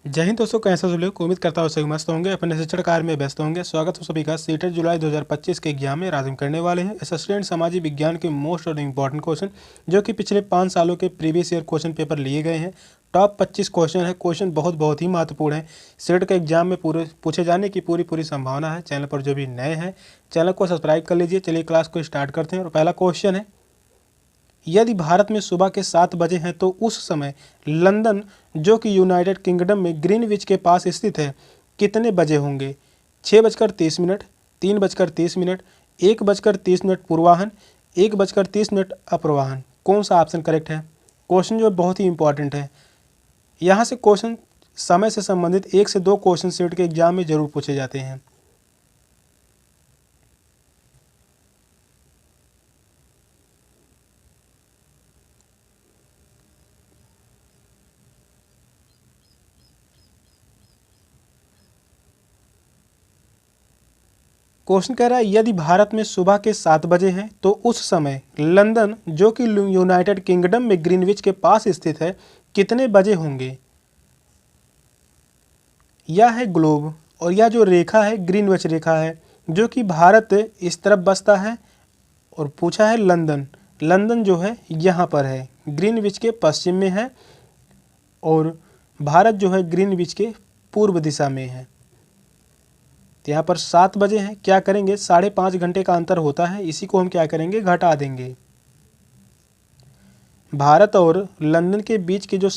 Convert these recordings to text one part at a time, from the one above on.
जय हिंद दोस्तों, कैसे हो सब लोग। उम्मीद करता हूँ सभी मस्त होंगे, अपने शिक्षण कार्य में व्यस्त होंगे। स्वागत हो सभी का सीटेट जुलाई 2025 के एग्जाम में। आज हम करने वाले हैं असिस्टेंट सामाजिक विज्ञान के मोस्ट और इम्पॉर्टेंट क्वेश्चन, जो कि पिछले 5 सालों के प्रीवियस ईयर क्वेश्चन पेपर लिए गए हैं। टॉप 25 क्वेश्चन है। क्वेश्चन बहुत ही महत्वपूर्ण है। सीट के एग्जाम में पूरे पूछे जाने की पूरी संभावना है। चैनल पर जो भी नए हैं, चैनल को सब्सक्राइब कर लीजिए। चलिए क्लास को स्टार्ट करते हैं। और पहला क्वेश्चन है, यदि भारत में सुबह के 7 बजे हैं तो उस समय लंदन, जो कि यूनाइटेड किंगडम में ग्रीनविच के पास स्थित है, कितने बजे होंगे। 6:30, 3:30, 1:30 पूर्वाह्न, 1:30 अपराह्न। कौन सा ऑप्शन करेक्ट है। क्वेश्चन जो बहुत ही इंपॉर्टेंट है। यहाँ से क्वेश्चन समय से संबंधित 1 से 2 क्वेश्चन सेट के एग्जाम में जरूर पूछे जाते हैं। क्वेश्चन कह रहा है, यदि भारत में सुबह के 7 बजे हैं तो उस समय लंदन, जो कि यूनाइटेड किंगडम में ग्रीनविच के पास स्थित है, कितने बजे होंगे। यह है ग्लोब, और यह जो रेखा है ग्रीनविच रेखा है, जो कि भारत इस तरफ बसता है। और पूछा है लंदन, लंदन जो है यहाँ पर है, ग्रीनविच के पश्चिम में है, और भारत जो है ग्रीनविच के पूर्व दिशा में है। तो यहाँ पर 7 बजे हैं, क्या करेंगे, 5.5 घंटे का अंतर होता है, इसी को हम क्या करेंगे, घटा देंगे। भारत और लंदन के बीच के जो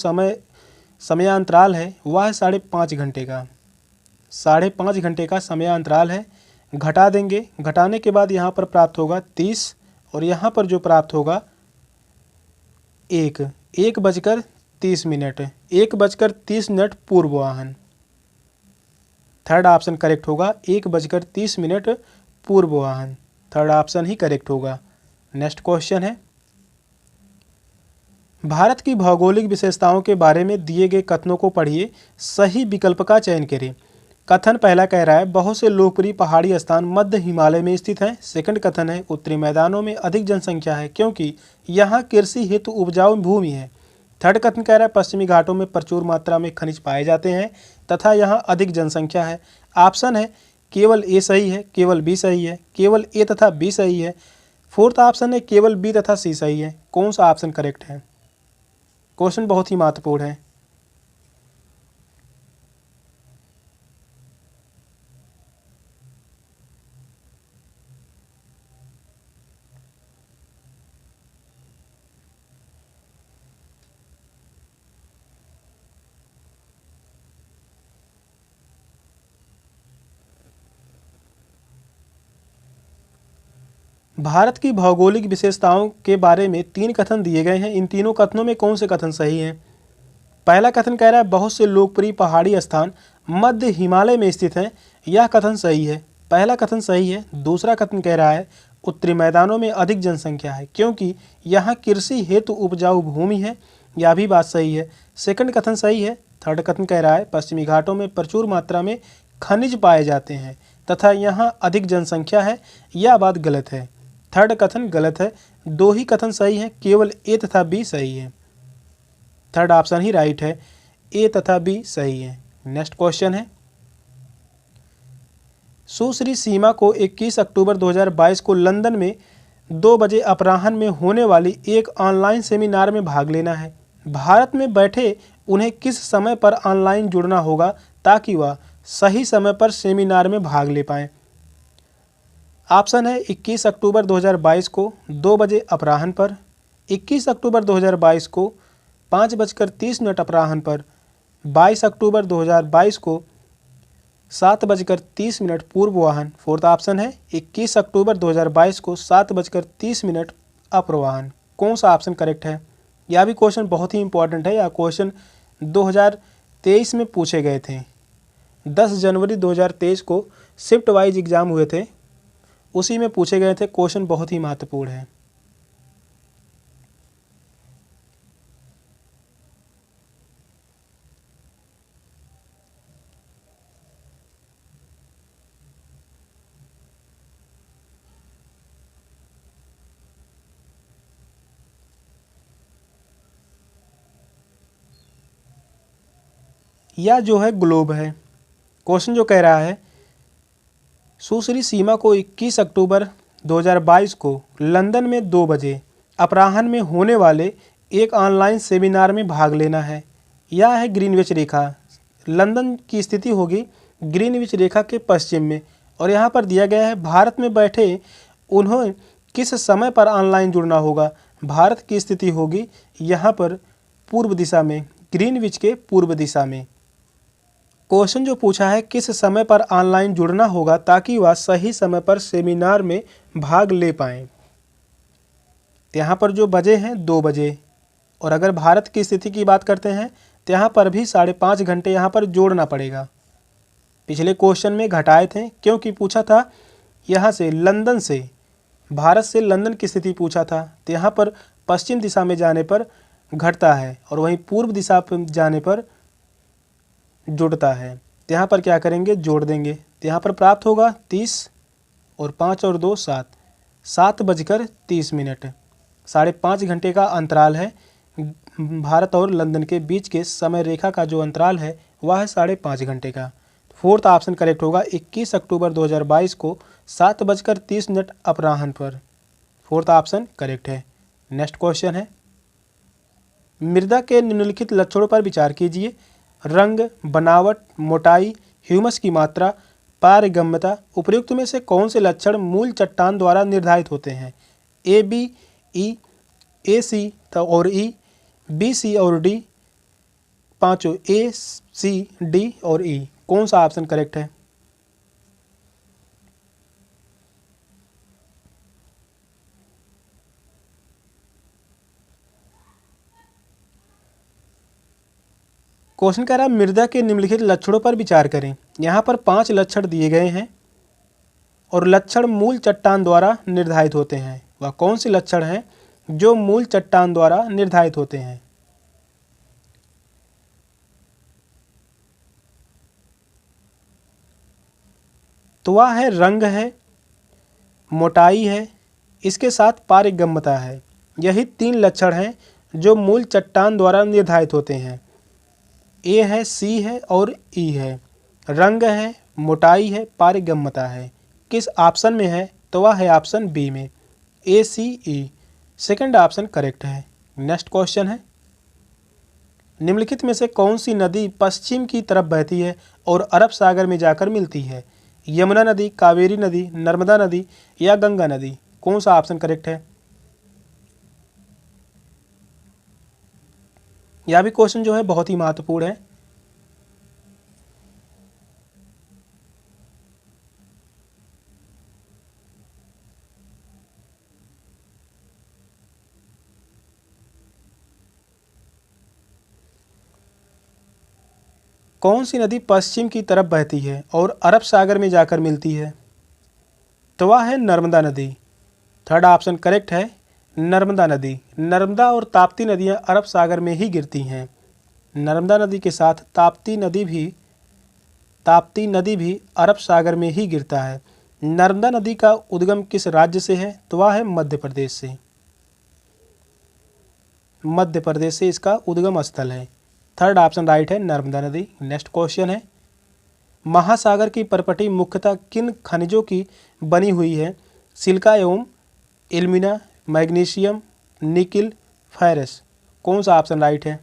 समयांतराल है वह है 5.5 घंटे का। 5.5 घंटे का समयांतराल है। घटा देंगे, घटाने के बाद यहाँ पर प्राप्त होगा 30, और यहाँ पर जो प्राप्त होगा 1:30, 1:30 पूर्वाह्न। थर्ड ऑप्शन करेक्ट होगा, 1:30 पूर्वाह्न। थर्ड ऑप्शन ही करेक्ट होगा। नेक्स्ट क्वेश्चन है, भारत की भौगोलिक विशेषताओं के बारे में दिए गए कथनों को पढ़िए, सही विकल्प का चयन करें। कथन पहला कह रहा है, बहुत से लोकप्रिय पहाड़ी स्थान मध्य हिमालय में स्थित हैं। सेकंड कथन है, उत्तरी मैदानों में अधिक जनसंख्या है क्योंकि यहाँ कृषि हेतु उपजाऊ भूमि है। थर्ड कथन कह रहा है, पश्चिमी घाटों में प्रचुर मात्रा में खनिज पाए जाते हैं तथा यहाँ अधिक जनसंख्या है। ऑप्शन है केवल ए सही है, केवल बी सही है, केवल ए तथा बी सही है। फोर्थ ऑप्शन है केवल बी तथा सी सही है। कौन सा ऑप्शन करेक्ट है। क्वेश्चन बहुत ही महत्वपूर्ण है। भारत की भौगोलिक विशेषताओं के बारे में 3 कथन दिए गए हैं। इन तीनों कथनों में कौन से कथन सही हैं। पहला कथन कह रहा है, बहुत से लोकप्रिय पहाड़ी स्थान मध्य हिमालय में स्थित हैं। यह कथन सही है, पहला कथन सही है। दूसरा कथन कह रहा है, उत्तरी मैदानों में अधिक जनसंख्या है क्योंकि यहाँ कृषि हेतु उपजाऊ भूमि है। यह भी बात सही है। सेकंड कथन सही है। थर्ड कथन कह रहा है, पश्चिमी घाटों में प्रचुर मात्रा में खनिज पाए जाते हैं तथा यहाँ अधिक जनसंख्या है। यह बात गलत है। थर्ड कथन गलत है। दो ही कथन सही है, केवल ए तथा बी सही है। थर्ड ऑप्शन ही राइट है, ए तथा बी सही है। नेक्स्ट क्वेश्चन है, सुश्री सीमा को 21 अक्टूबर 2022 को लंदन में 2 बजे अपराह्न में होने वाली एक ऑनलाइन सेमिनार में भाग लेना है। भारत में बैठे उन्हें किस समय पर ऑनलाइन जुड़ना होगा ताकि वह सही समय पर सेमिनार में भाग ले पाएँ। ऑप्शन है 21 अक्टूबर 2022 को 2 बजे अपराह्न पर, 21 अक्टूबर 2022 को 5:30 अपराह्न पर, 22 अक्टूबर 2022 को 7:30 पूर्वाह्न। फोर्थ ऑप्शन है 21 अक्टूबर 2022 को 7:30 अपराह्न। कौन सा ऑप्शन करेक्ट है। यह भी क्वेश्चन बहुत ही इंपॉर्टेंट है। यह क्वेश्चन 2023 में पूछे गए थे। 10 जनवरी 2023 को शिफ्ट वाइज एग्ज़ाम हुए थे, उसी में पूछे गए थे। क्वेश्चन बहुत ही महत्वपूर्ण है। या जो है ग्लोब है। क्वेश्चन जो कह रहा है, सुश्री सीमा को 21 अक्टूबर 2022 को लंदन में 2 बजे अपराह्न में होने वाले एक ऑनलाइन सेमिनार में भाग लेना है। यह है ग्रीनविच रेखा। लंदन की स्थिति होगी ग्रीनविच रेखा के पश्चिम में, और यहाँ पर दिया गया है भारत में बैठे उन्हें किस समय पर ऑनलाइन जुड़ना होगा। भारत की स्थिति होगी यहाँ पर पूर्व दिशा में, ग्रीनविच के पूर्व दिशा में। क्वेश्चन जो पूछा है किस समय पर ऑनलाइन जुड़ना होगा ताकि वह सही समय पर सेमिनार में भाग ले पाएँ। यहाँ पर जो बजे हैं 2 बजे, और अगर भारत की स्थिति की बात करते हैं तो यहाँ पर भी 5.5 घंटे यहाँ पर जोड़ना पड़ेगा। पिछले क्वेश्चन में घटाए थे क्योंकि पूछा था यहाँ से लंदन से, भारत से लंदन की स्थिति पूछा था, तो यहाँ पर पश्चिम दिशा में जाने पर घटता है और वहीं पूर्व दिशा पर जाने पर जुड़ता है। तो यहाँ पर क्या करेंगे, जोड़ देंगे। तो यहाँ पर प्राप्त होगा 30 और 5 और 2 7, 7:30। 5.5 घंटे का अंतराल है भारत और लंदन के बीच के समय रेखा का जो अंतराल है वह है 5.5 घंटे का। फोर्थ ऑप्शन करेक्ट होगा 21 अक्टूबर 2022 को 7:30 अपराह्न पर। फोर्थ ऑप्शन करेक्ट है। नेक्स्ट क्वेश्चन है, मृदा के निम्नलिखित लक्षणों पर विचार कीजिए। रंग, बनावट, मोटाई, ह्यूमस की मात्रा, पारगम्यता। उपयुक्त में से कौन से लक्षण मूल चट्टान द्वारा निर्धारित होते हैं। ए, बी, ई, ए, सी और ई, बी, सी और डी, पांचों ए, सी, डी और ई। कौन सा ऑप्शन करेक्ट है। क्वेश्चन कह रहा है मृदा के निम्नलिखित लक्षणों पर विचार करें। यहाँ पर 5 लक्षण दिए गए हैं और लक्षण मूल चट्टान द्वारा निर्धारित होते हैं। वह कौन से लक्षण हैं जो मूल चट्टान द्वारा निर्धारित होते हैं। तो वह है रंग है, मोटाई है, इसके साथ पारगम्यता है। यही 3 लक्षण हैं जो मूल चट्टान द्वारा निर्धारित होते हैं। ए है, सी है और ई है। रंग है, मोटाई है, पारगम्यता है। किस ऑप्शन में है, तो वह है ऑप्शन बी में, ए, सी, ई। सेकंड ऑप्शन करेक्ट है। नेक्स्ट क्वेश्चन है, निम्नलिखित में से कौन सी नदी पश्चिम की तरफ बहती है और अरब सागर में जाकर मिलती है। यमुना नदी, कावेरी नदी, नर्मदा नदी या गंगा नदी। कौन सा ऑप्शन करेक्ट है। यह भी क्वेश्चन जो है बहुत ही महत्वपूर्ण है। कौन सी नदी पश्चिम की तरफ बहती है और अरब सागर में जाकर मिलती है, तो वह है नर्मदा नदी। थर्ड ऑप्शन करेक्ट है, नर्मदा नदी। नर्मदा और ताप्ती नदियां अरब सागर में ही गिरती हैं। नर्मदा नदी के साथ ताप्ती नदी भी अरब सागर में ही गिरता है। नर्मदा नदी का उद्गम किस राज्य से है, तो वह है मध्य प्रदेश से। मध्य प्रदेश से इसका उद्गम स्थल है। थर्ड ऑप्शन राइट है, नर्मदा नदी। नेक्स्ट क्वेश्चन है, महासागर की परपटी मुख्यतः किन खनिजों की बनी हुई है। सिलिका एवं एल्यूमिना, मैग्नीशियम, निकिल, फेरस। कौन सा ऑप्शन राइट है।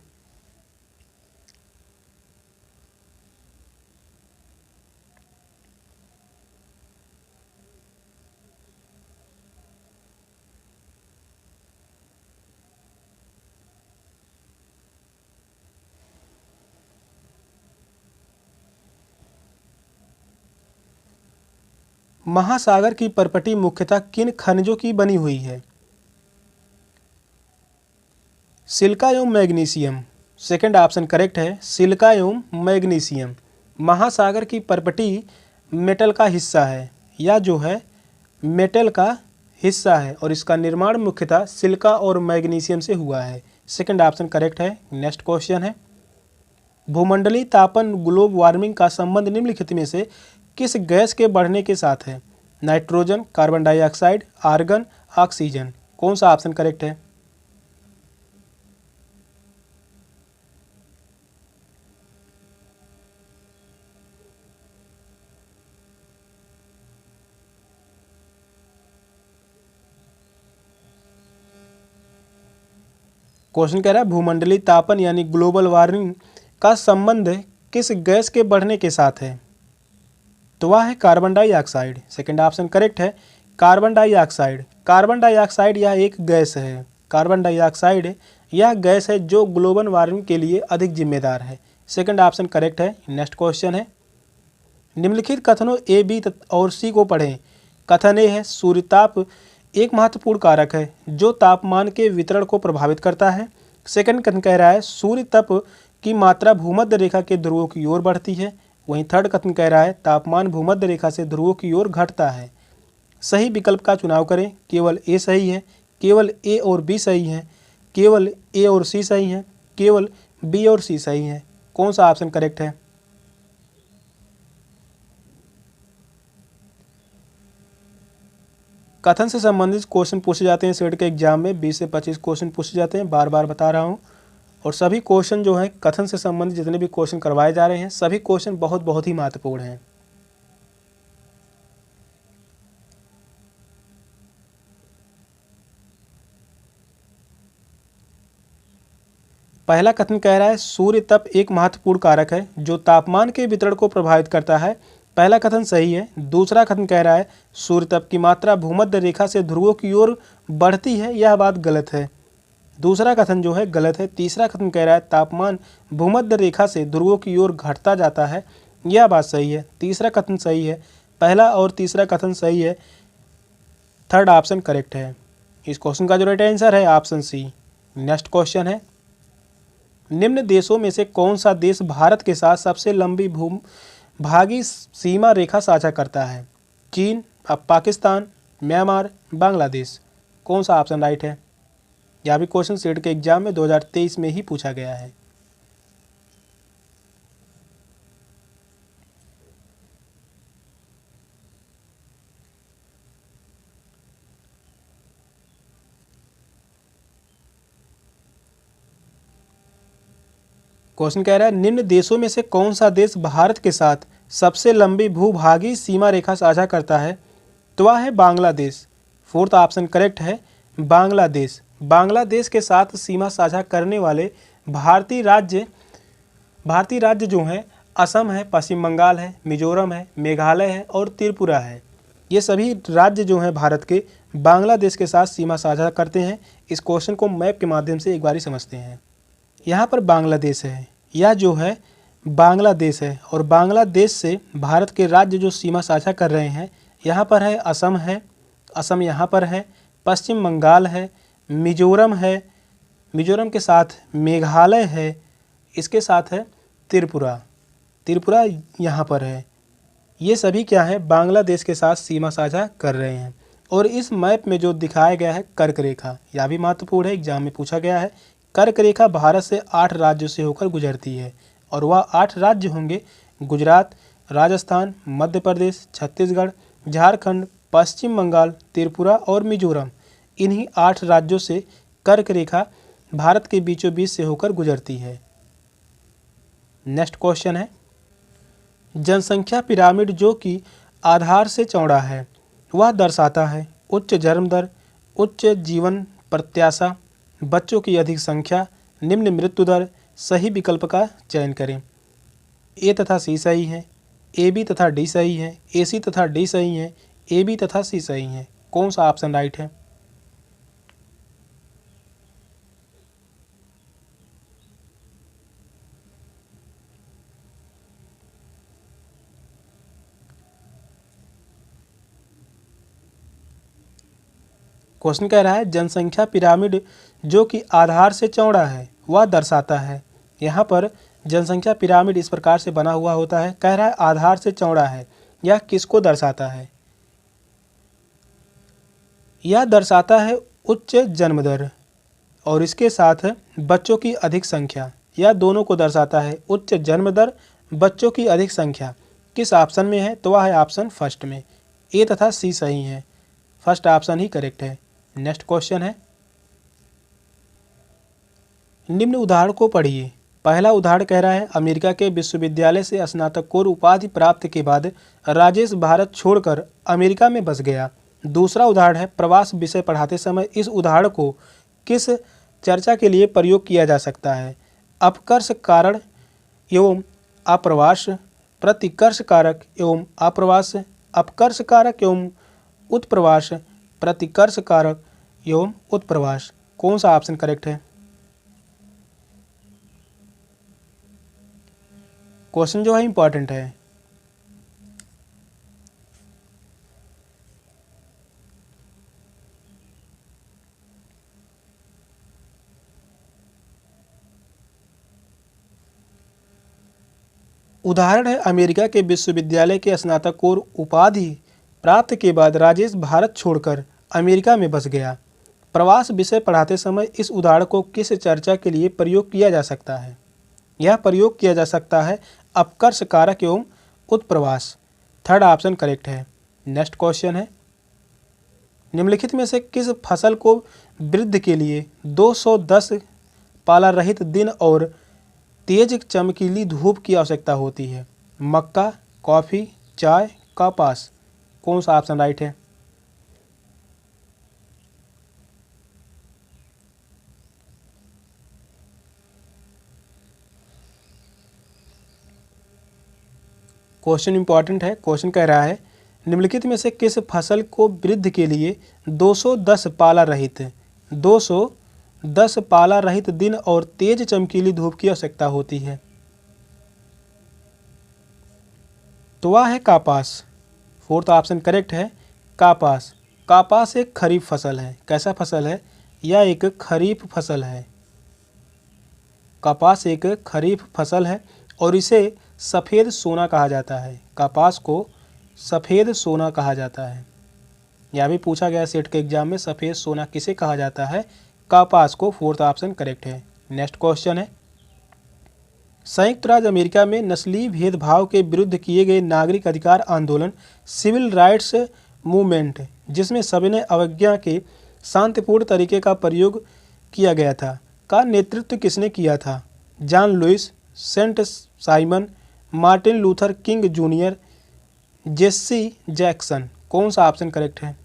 महासागर की परपटी मुख्यतः किन खनिजों की बनी हुई है। सिलिका एवं मैग्नीशियम। सेकंड ऑप्शन करेक्ट है, सिलिका एवं मैग्नीशियम। महासागर की परपटी मेटल का हिस्सा है, या जो है मेटल का हिस्सा है, और इसका निर्माण मुख्यतः सिलिका और मैग्नीशियम से हुआ है। सेकंड ऑप्शन करेक्ट है। नेक्स्ट क्वेश्चन है, भूमंडलीय तापन ग्लोब वार्मिंग का संबंध निम्नलिखित में से किस गैस के बढ़ने के साथ है। Nitrogen, carbon dioxide, argon, oxygen. कौन सा ऑप्शन करेक्ट है। क्वेश्चन कह रहा है भूमंडलीय तापन यानी ग्लोबल वार्मिंग का संबंध किस गैस के बढ़ने के साथ है? तो वह है carbon dioxide. Second option correct है, कार्बन डाइऑक्साइड। कार्बन डाइऑक्साइड यह एक गैस है। कार्बन डाइऑक्साइड यह गैस है जो ग्लोबल वार्मिंग के लिए अधिक जिम्मेदार है। सेकंड ऑप्शन करेक्ट है। नेक्स्ट क्वेश्चन है, निम्नलिखित कथनों ए, बी और सी को पढ़ें। कथन ए है सूर्यताप एक महत्वपूर्ण कारक है जो तापमान के वितरण को प्रभावित करता है। सेकंड कथन कह रहा है सूर्य तप की मात्रा भूमध्य रेखा के ध्रुवों की ओर बढ़ती है। वहीं थर्ड कथन कह रहा है तापमान भूमध्य रेखा से ध्रुवों की ओर घटता है। सही विकल्प का चुनाव करें। केवल ए सही है, केवल ए और बी सही है, केवल ए और सी सही है, केवल बी और सी सही है। कौन सा ऑप्शन करेक्ट है? कथन से संबंधित क्वेश्चन पूछे जाते हैं सेट के एग्जाम में 20 से 25 क्वेश्चन पूछे जाते हैं, बार बार बता रहा हूँ। और सभी क्वेश्चन जो हैं कथन से संबंधित जितने भी क्वेश्चन करवाए जा रहे हैं सभी क्वेश्चन बहुत बहुत ही महत्वपूर्ण हैं। पहला कथन कह रहा है सूर्य तप एक महत्वपूर्ण कारक है जो तापमान के वितरण को प्रभावित करता है। पहला कथन सही है। दूसरा कथन कह रहा है सूर्य तप की मात्रा भूमध्य रेखा से ध्रुवों की ओर बढ़ती है, यह बात गलत है। दूसरा कथन जो है गलत है। तीसरा कथन कह रहा है तापमान भूमध्य रेखा से ध्रुवों की ओर घटता जाता है, यह बात सही है। तीसरा कथन सही है। पहला और तीसरा कथन सही है। थर्ड ऑप्शन करेक्ट है। इस क्वेश्चन का जो राइट आंसर है ऑप्शन सी। नेक्स्ट क्वेश्चन है, निम्न देशों में से कौन सा देश भारत के साथ सबसे लंबी भूभागी सीमा रेखा साझा करता है? चीन, पाकिस्तान, म्यांमार, बांग्लादेश। कौन सा ऑप्शन राइट है? यह भी क्वेश्चन सेट के एग्जाम में 2023 में ही पूछा गया है। क्वेश्चन कह रहा है निम्न देशों में से कौन सा देश भारत के साथ सबसे लंबी भूभागी सीमा रेखा साझा करता है? तो वह है बांग्लादेश। फोर्थ ऑप्शन करेक्ट है, बांग्लादेश। बांग्लादेश के साथ सीमा साझा करने वाले भारतीय राज्य जो हैं असम है, पश्चिम बंगाल है, मिजोरम है, मेघालय है और त्रिपुरा है। ये सभी राज्य जो हैं भारत के बांग्लादेश के साथ सीमा साझा करते हैं। इस क्वेश्चन को मैप के माध्यम से एक बारी समझते हैं। यहाँ पर बांग्लादेश है, यह जो है बांग्लादेश है और बांग्लादेश से भारत के राज्य जो सीमा साझा कर रहे हैं यहाँ पर है असम यहाँ पर है, पश्चिम बंगाल है, मिजोरम है, मिजोरम के साथ मेघालय है, इसके साथ है त्रिपुरा यहाँ पर है। ये सभी क्या है बांग्लादेश के साथ सीमा साझा कर रहे हैं। और इस मैप में जो दिखाया गया है कर्क रेखा, यह भी महत्वपूर्ण है, एग्जाम में पूछा गया है। कर्क रेखा भारत से 8 राज्यों से होकर गुजरती है और वह 8 राज्य होंगे गुजरात, राजस्थान, मध्य प्रदेश, छत्तीसगढ़, झारखंड, पश्चिम बंगाल, त्रिपुरा और मिजोरम। इन्हीं 8 राज्यों से कर्क रेखा भारत के बीचों बीच से होकर गुजरती है। नेक्स्ट क्वेश्चन है, जनसंख्या पिरामिड जो कि आधार से चौड़ा है वह दर्शाता है उच्च जन्म दर, उच्च जीवन प्रत्याशा, बच्चों की अधिक संख्या, निम्न मृत्यु दर। सही विकल्प का चयन करें। ए तथा सी सही है, ए बी तथा डी सही है, ए सी तथा डी सही है, ए बी तथा सी सही है। कौन सा ऑप्शन राइट है? क्वेश्चन कह रहा है जनसंख्या पिरामिड जो कि आधार से चौड़ा है वह दर्शाता है। यहाँ पर जनसंख्या पिरामिड इस प्रकार से बना हुआ होता है। कह रहा है आधार से चौड़ा है, यह किसको दर्शाता है? यह दर्शाता है उच्च जन्म दर और इसके साथ बच्चों की अधिक संख्या। यह दोनों को दर्शाता है, उच्च जन्म दर, बच्चों की अधिक संख्या। किस ऑप्शन में है? तो वह है ऑप्शन फर्स्ट में। ए तथा सी सही है, फर्स्ट ऑप्शन ही करेक्ट है। नेक्स्ट क्वेश्चन है, निम्न उदाहरण को पढ़िए। पहला उदाहरण कह रहा है अमेरिका के विश्वविद्यालय से स्नातकोत्तर उपाधि प्राप्त के बाद राजेश भारत छोड़कर अमेरिका में बस गया। दूसरा उदाहरण है प्रवास विषय पढ़ाते समय इस उदाहरण को किस चर्चा के लिए प्रयोग किया जा सकता है? अपकर्ष कारण एवं आप्रवास, प्रतिकर्ष कारक एवं आप्रवास, अपकर्ष कारक एवं उत्प्रवास, प्रतिकर्ष कारक एवं उत्प्रवास। कौन सा ऑप्शन करेक्ट है? क्वेश्चन जो है इंपॉर्टेंट है। उदाहरण है, अमेरिका के विश्वविद्यालय के स्नातकोत्तर उपाधि प्राप्त के बाद राजेश भारत छोड़कर अमेरिका में बस गया। प्रवास विषय पढ़ाते समय इस उदाहरण को किस चर्चा के लिए प्रयोग किया जा सकता है? यह प्रयोग किया जा सकता है अपकर्ष कारक एवं उत्प्रवास। थर्ड ऑप्शन करेक्ट है। नेक्स्ट क्वेश्चन है, निम्नलिखित में से किस फसल को वृद्धि के लिए 210 पाला रहित दिन और तेज चमकीली धूप की आवश्यकता होती है? मक्का, कॉफ़ी, चाय, कपास। कौन सा ऑप्शन राइट है? क्वेश्चन इंपॉर्टेंट है। क्वेश्चन कह रहा है, निम्नलिखित में से किस फसल को वृद्धि के लिए 210 पाला रहित 210 पाला रहित दिन और तेज चमकीली धूप की आवश्यकता होती है? तो वह है कपास। फोर्थ ऑप्शन करेक्ट है, कपास। कपास एक खरीफ फसल है। कैसा फसल है? यह एक खरीफ फसल है। कपास एक खरीफ फसल है और इसे सफ़ेद सोना कहा जाता है। कपास को सफ़ेद सोना कहा जाता है। यह भी पूछा गया सेट के एग्जाम में, सफ़ेद सोना किसे कहा जाता है? कपास को। फोर्थ ऑप्शन करेक्ट है। नेक्स्ट क्वेश्चन है, संयुक्त राज्य अमेरिका में नस्लीय भेदभाव के विरुद्ध किए गए नागरिक अधिकार आंदोलन सिविल राइट्स मूवमेंट, जिसमें सविनय अवज्ञा के शांतिपूर्ण तरीके का प्रयोग किया गया था, का नेतृत्व किसने किया था? John Lewis, Saint Simon, Martin Luther King Junior, Jesse Jackson. कौन सा ऑप्शन करेक्ट है?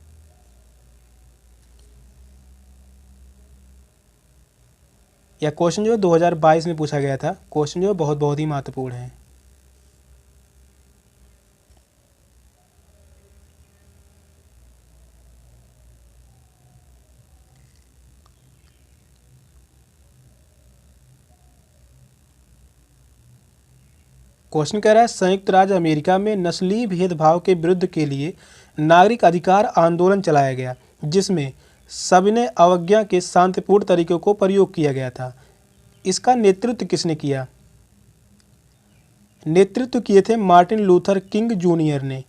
यह क्वेश्चन जो 2022 में पूछा गया था। क्वेश्चन जो बहुत ही महत्वपूर्ण है। क्वेश्चन कह रहा है, संयुक्त राज्य अमेरिका में नस्लीय भेदभाव के विरुद्ध के लिए नागरिक अधिकार आंदोलन चलाया गया, जिसमें सविनय अवज्ञा के शांतिपूर्ण तरीकों को प्रयोग किया गया था। इसका नेतृत्व किसने किया? नेतृत्व किए थे मार्टिन लूथर किंग जूनियर ने।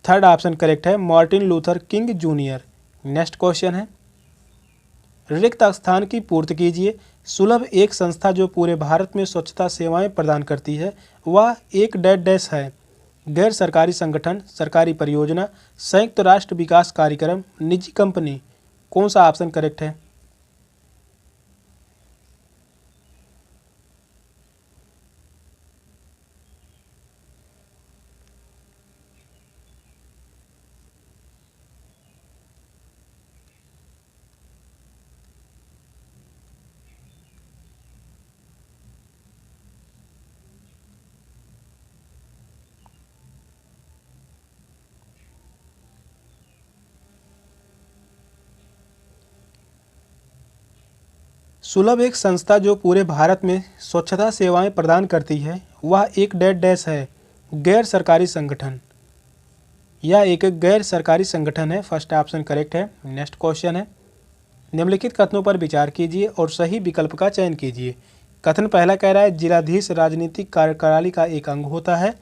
थर्ड ऑप्शन करेक्ट है, Martin Luther King junior. Next question है, रिक्त स्थान की पूर्ति कीजिए। सुलभ एक संस्था जो पूरे भारत में स्वच्छता सेवाएं प्रदान करती है, वह एक डैश है। गैर सरकारी संगठन, सरकारी परियोजना, संयुक्त राष्ट्र विकास कार्यक्रम, निजी कंपनी। कौन सा ऑप्शन करेक्ट है? सुलभ एक संस्था जो पूरे भारत में स्वच्छता सेवाएं प्रदान करती है, वह एक डैश है। गैर सरकारी संगठन, यह एक गैर सरकारी संगठन है। फर्स्ट ऑप्शन करेक्ट है। नेक्स्ट क्वेश्चन है, निम्नलिखित कथनों पर विचार कीजिए और सही विकल्प का चयन कीजिए। कथन पहला कह रहा है, जिलाधीश राजनीतिक कार्यकारिणी का एक अंग होता है।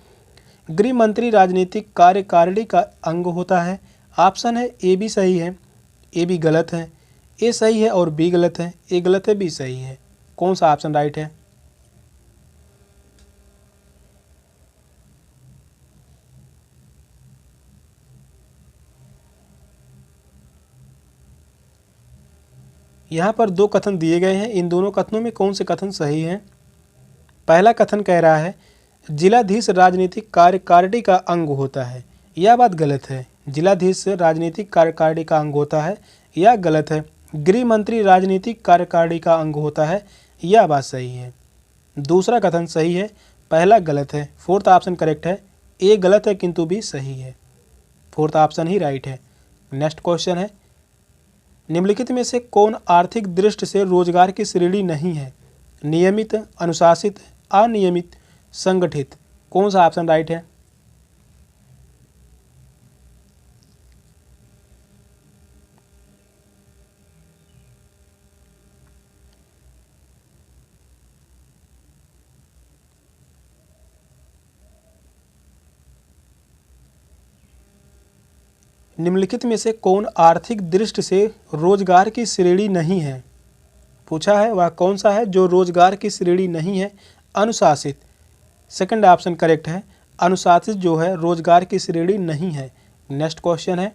गृह मंत्री राजनीतिक कार्यकारिणी का अंग होता है। ऑप्शन है ए बी सही है, ए बी गलत है, ए सही है और बी गलत है, ए गलत है, बी सही है। कौन सा ऑप्शन राइट है? यहाँ पर दो कथन दिए गए हैं। इन दोनों कथनों में कौन से कथन सही हैं? पहला कथन कह रहा है, जिलाधीश राजनीतिक कार्यकारिणी का अंग होता है। यह बात गलत है। जिलाधीश राजनीतिक कार्यकारिणी का अंग होता है, यह गलत है। गृह मंत्री राजनीतिक कार्यकारिणी का अंग होता है। यह बात सही है। दूसरा कथन सही है, पहला गलत है। फोर्थ ऑप्शन करेक्ट है। ए गलत है किंतु बी सही है। फोर्थ ऑप्शन ही राइट है। नेक्स्ट क्वेश्चन है, निम्नलिखित में से कौन आर्थिक दृष्टि से रोजगार की श्रेणी नहीं है? नियमित, अनुशासित, अनियमित, संगठित। कौन सा ऑप्शन राइट है? निम्नलिखित में से कौन आर्थिक दृष्टि से रोजगार की श्रेणी नहीं है? पूछा है वह कौन सा है जो रोजगार की श्रेणी नहीं है? अनुशासित। सेकंड ऑप्शन करेक्ट है। अनुशासित जो है रोजगार की श्रेणी नहीं है। नेक्स्ट क्वेश्चन है,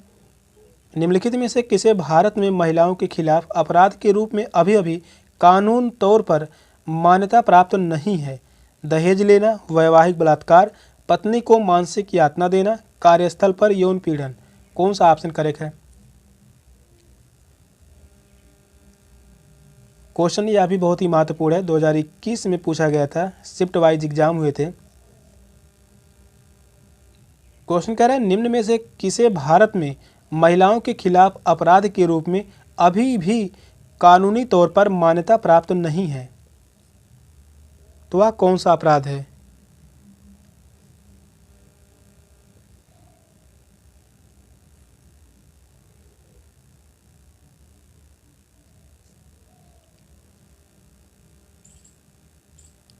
निम्नलिखित में से किसे भारत में महिलाओं के खिलाफ अपराध के रूप में अभी अभी कानून तौर पर मान्यता प्राप्त नहीं है? दहेज लेना, वैवाहिक बलात्कार, पत्नी को मानसिक यातना देना, कार्यस्थल पर यौन पीड़न। कौन सा ऑप्शन करेक्ट है? क्वेश्चन यह भी बहुत ही महत्वपूर्ण है, 2021 में पूछा गया था, शिफ्ट वाइज एग्जाम हुए थे। क्वेश्चन कह रहा है निम्न में से किसे भारत में महिलाओं के खिलाफ अपराध के रूप में अभी भी कानूनी तौर पर मान्यता प्राप्त नहीं है? तो वह कौन सा अपराध है?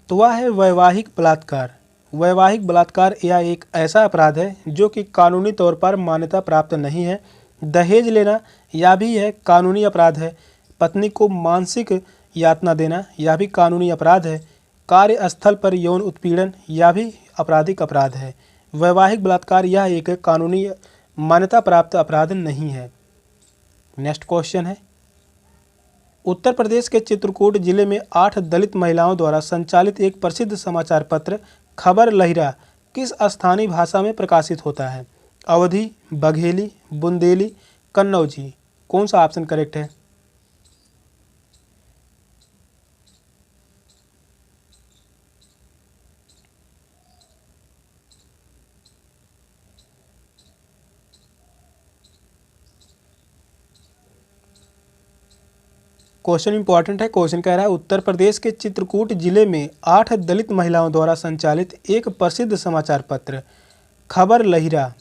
तो वह है वैवाहिक बलात्कार। वैवाहिक बलात्कार यह एक ऐसा अपराध है जो कि कानूनी तौर पर मान्यता प्राप्त नहीं है। दहेज लेना यह भी है कानूनी अपराध है। पत्नी को मानसिक यातना देना यह भी कानूनी अपराध है। कार्यस्थल पर यौन उत्पीड़न यह भी आपराधिक अपराध है। वैवाहिक बलात्कार यह एक कानूनी मान्यता प्राप्त अपराध नहीं है। नेक्स्ट क्वेश्चन है, उत्तर प्रदेश के चित्रकूट जिले में 8 दलित महिलाओं द्वारा संचालित एक प्रसिद्ध समाचार पत्र खबर लहिरा किस स्थानीय भाषा में प्रकाशित होता है? अवधी, बघेली, बुंदेली, कन्नौजी। कौन सा ऑप्शन करेक्ट है? क्वेश्चन इंपॉर्टेंट है। क्वेश्चन कह रहा है उत्तर प्रदेश के चित्रकूट जिले में 8 दलित महिलाओं द्वारा संचालित एक प्रसिद्ध समाचार पत्र खबर लहिरा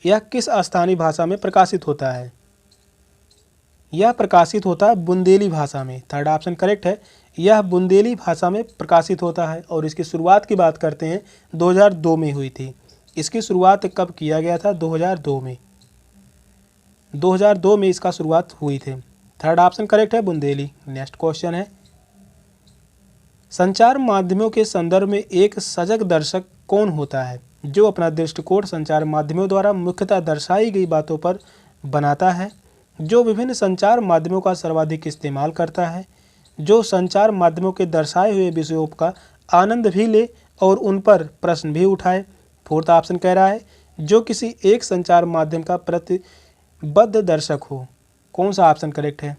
यह किस स्थानीय भाषा में प्रकाशित होता है? यह प्रकाशित होता है बुंदेली भाषा में। थर्ड ऑप्शन करेक्ट है। यह बुंदेली भाषा में प्रकाशित होता है और इसकी शुरुआत की बात करते हैं 2002 में हुई थी। इसकी शुरुआत कब किया गया था? 2002 में। 2002 में इसका शुरुआत हुई थी। थर्ड ऑप्शन करेक्ट है बुंदेली। नेक्स्ट क्वेश्चन है, संचार माध्यमों के संदर्भ में एक सजग दर्शक कौन होता है जो अपना दृष्टिकोण संचार माध्यमों द्वारा मुख्यतः दर्शाई गई बातों पर बनाता है, जो विभिन्न संचार माध्यमों का सर्वाधिक इस्तेमाल करता है, जो संचार माध्यमों के दर्शाए हुए विषयों का आनंद भी ले और उन पर प्रश्न भी उठाए? फोर्थ ऑप्शन कह रहा है जो किसी एक संचार माध्यम का प्रतिबद्ध दर्शक हो। कौन सा ऑप्शन करेक्ट है?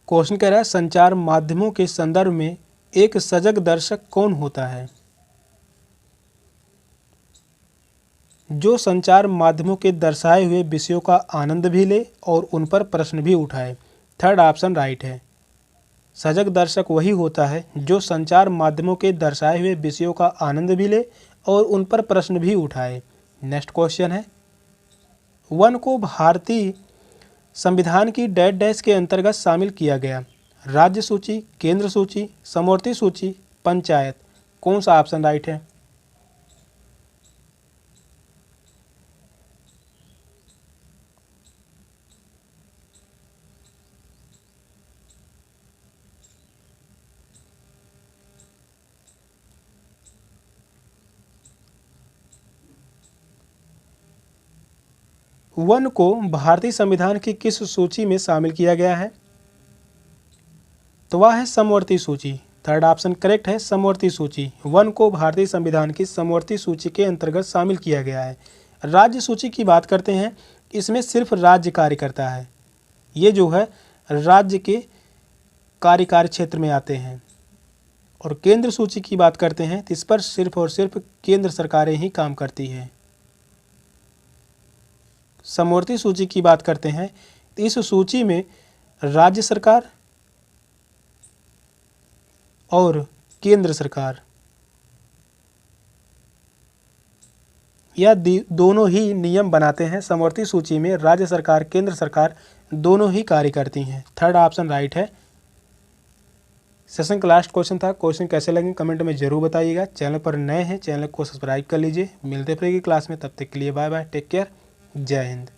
क्वेश्चन कह रहा है संचार माध्यमों के संदर्भ में एक सजग दर्शक कौन होता है जो संचार माध्यमों के दर्शाए हुए विषयों का आनंद भी ले और उन पर प्रश्न भी उठाए? थर्ड ऑप्शन राइट है। सजग दर्शक वही होता है जो संचार माध्यमों के दर्शाए हुए विषयों का आनंद भी ले और उन पर प्रश्न भी उठाए। नेक्स्ट क्वेश्चन है, वन को भारतीय संविधान की डैश डैश के अंतर्गत शामिल किया गया? राज्य सूची, केंद्र सूची, समवर्ती सूची, पंचायत। कौन सा ऑप्शन राइट है? वन को भारतीय संविधान की किस सूची में शामिल किया गया है? तो वह है समवर्ती सूची। थर्ड ऑप्शन करेक्ट है, समवर्ती सूची। वन को भारतीय संविधान की समवर्ती सूची के अंतर्गत शामिल किया गया है। राज्य सूची की बात करते हैं, इसमें सिर्फ राज्य कार्य करता है। ये जो है राज्य के कार्यकारी क्षेत्र में आते हैं। और केंद्र सूची की बात करते हैं तो इस पर सिर्फ और सिर्फ केंद्र सरकारें ही काम करती हैं। समवर्ती सूची की बात करते हैं तो इस सूची में राज्य सरकार और केंद्र सरकार या दोनों ही नियम बनाते हैं। समवर्ती सूची में राज्य सरकार, केंद्र सरकार दोनों ही कार्य करती हैं। थर्ड ऑप्शन राइट है। सेशन का लास्ट क्वेश्चन था। क्वेश्चन कैसे लगे कमेंट में जरूर बताइएगा। चैनल पर नए हैं, चैनल को सब्सक्राइब कर लीजिए। मिलते फिर की क्लास में, तब तक के लिए बाय बाय, टेक केयर, जय हिंद।